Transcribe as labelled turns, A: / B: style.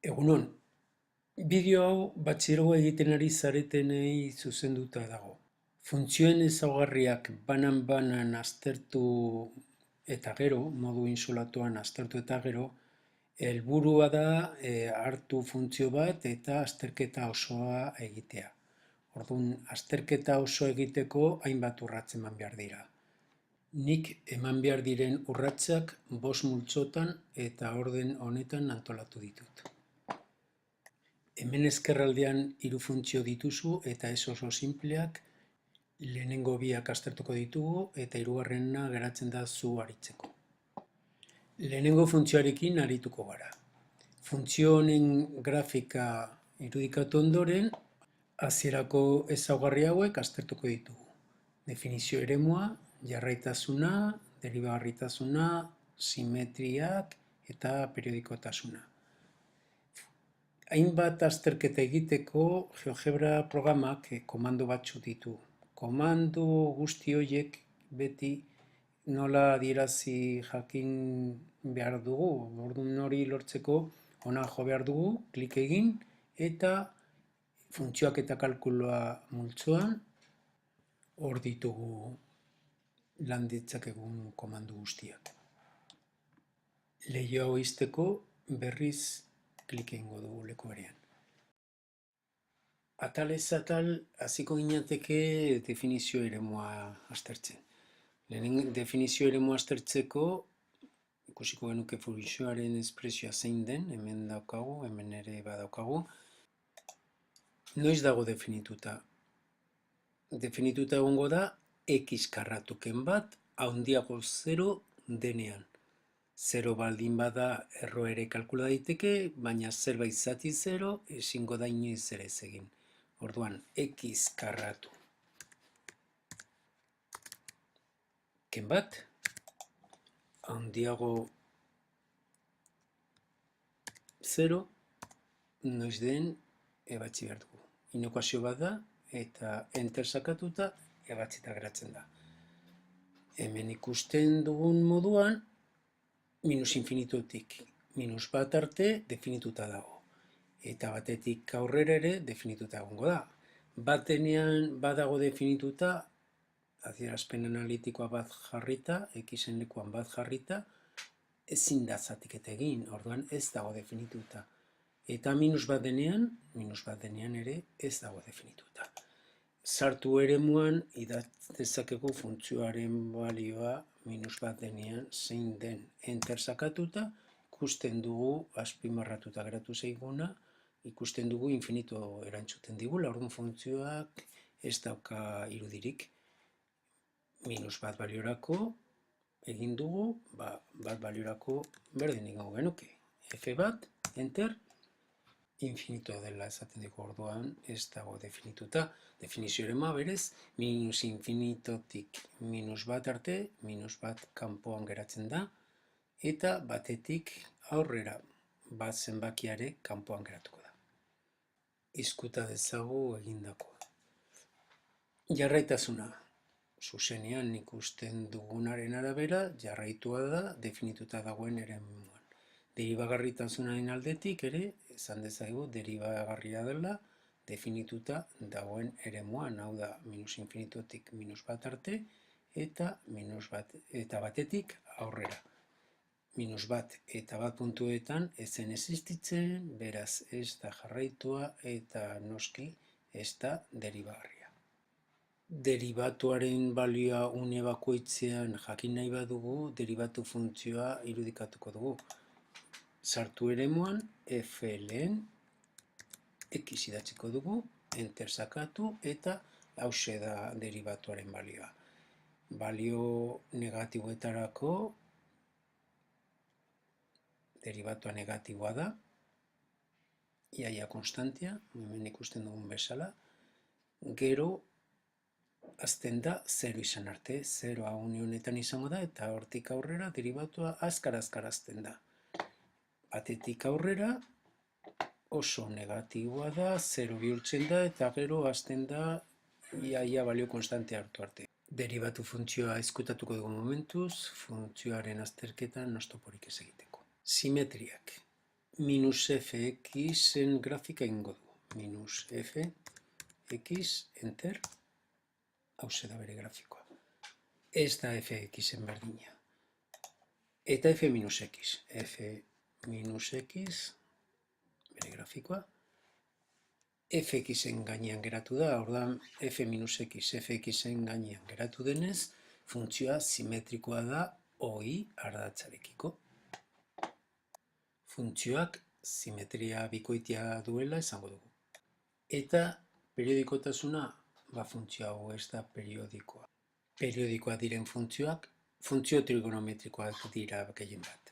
A: Egunon, bideo hau batxilergoa egiten ari zaretenei zuzenduta dago. Funtzioen ezaugarriak banan-banan aztertu eta gero, modu insolatuan aztertu eta gero, helburua da hartu funtzio bat eta azterketa osoa egitea. Orduan, azterketa oso egiteko hainbat urrats eman behar dira. Nik eman behar diren urratsak 5 multzotan eta orden honetan antolatu ditut. Hemen ezkerraldean 3 funtzio dituzu eta ez oso sinpleak, lehenengo biak aztertuko ditugu eta hirugarrena geratzen da zu aritzeko. Lehenengo funtzioarekin arituko gara. Funtzio honen grafika irudikatu ondoren, hasierako ezaugarri hauek aztertuko ditugu. Definizio eremua, jarraitasuna, deribagarritasuna, simetriak eta periodikotasuna. Hainbat azterketa egiteko GeoGebra programak komando batzu ditu. Komando guzti horiek beti nola adierazi jakin behar dugu. Orduan hori lortzeko hona jo behar dugu, klik egin eta funtzioak eta kalkuloa multzoan hor ditugu lan ditzakegun komando guztiak. Leiho hau ixteko berriz klik egingo dugu leku berean. Atalez atal hasiko ginateke definizio eremua aztertzen. Lehen definizio eremua aztertzeko ikusiko genuke funtzioaren espresioa zein den, hemen daukagu, hemen ere badaukagu. Noiz dago definituta? Definituta egongo da x karratuken bat handiago 0 denean. 0 baldin bada erro ere kalkula daiteke, baina zerbait zati 0 ezingo da inoiz ere ez egin. Orduan, x karratu ken bat handiago 0 noiz den ebatzi behar dugu. Inokuazio bat da eta enter sakatuta ebatzita geratzen da. Hemen ikusten dugun moduan minus infinitutik minus bat arte definituta dago. Eta batetik aurrera ere definituta egongo da. Batenean badago definituta, adierazpen analitikoa bat jarrita, x-en lekuan bat jarrita, ezin da zatiketa egin, orduan ez dago definituta. Eta minus bat denean ere ez dago definituta. Sartu eremuan idatz dezakegu funtzioaren balioa minus bat denean zein den enter sakatuta, ikusten dugu azpimarratuta geratu zaiguna, ikusten dugu infinito erantzuten digula, orduan funtzioak ez dauka irudirik. Minus bat baliorako egin dugu, bat baliorako berdin egingo genuke. F bat, enter, infinito dela esaten dugu orduan ez dago definituta. Definizio eremua berez, minus infinitotik minus bat arte, minus bat kanpoan geratzen da, eta batetik aurrera bat zenbakiare kanpoan geratuko da. Izkuta dezagu egindakoa. Jarraitasuna. Zuzenean ikusten dugunaren arabera, jarraitua da definituta dagoen eremuan. Deribagarritasunaren aldetik ere, esan dezagu deribagarria dela definituta dagoen eremuan, hau da minus infinitotik minus bat arte eta batetik aurrera. Minus bat eta bat puntuetan ez zen existitzen, beraz ez da jarraitua eta noski ez da deribagarria. Deribatuaren balioa une bakoitzean jakin nahi badugu, deribatu funtzioa irudikatuko dugu. Sartu eremuan, f lehen, x idatziko dugu, enter sakatu eta hauxe da deribatuaren balioa. Balio negatiboetarako deribatua negatiboa da, iaia konstantia, hemen ikusten dugun bezala, gero azten da 0 izan arte, 0a une honetan izango da, eta hortik aurrera deribatua azkar azten da. Batetik aurrera oso negatiboa da, 0 bihurtzen da, eta gero azten da iaia balio konstantea hartu arte. Deribatu funtzioa ezkutatuko dugu momentuz, funtzioaren azterketan oztoporik ez egiteko. Simetriak. minus fxen grafika ingo du. Minus fx, enter, hauze da bere grafikoa. Ez da fxen berdina. Eta f minus x. F minus x, bere grafikoa. Fxen gainean geratu da, orduan f minus x, fxen gainean geratu denez, funtzioa simetrikoa da hoi ardatzarekiko. Funtzioak simetria bikoitia duela esango dugu. Eta periodikotasuna, funtzio hau ez da periodikoa. Periodikoa diren funtzioak, funtzio trigonometrikoak dira gehien bat.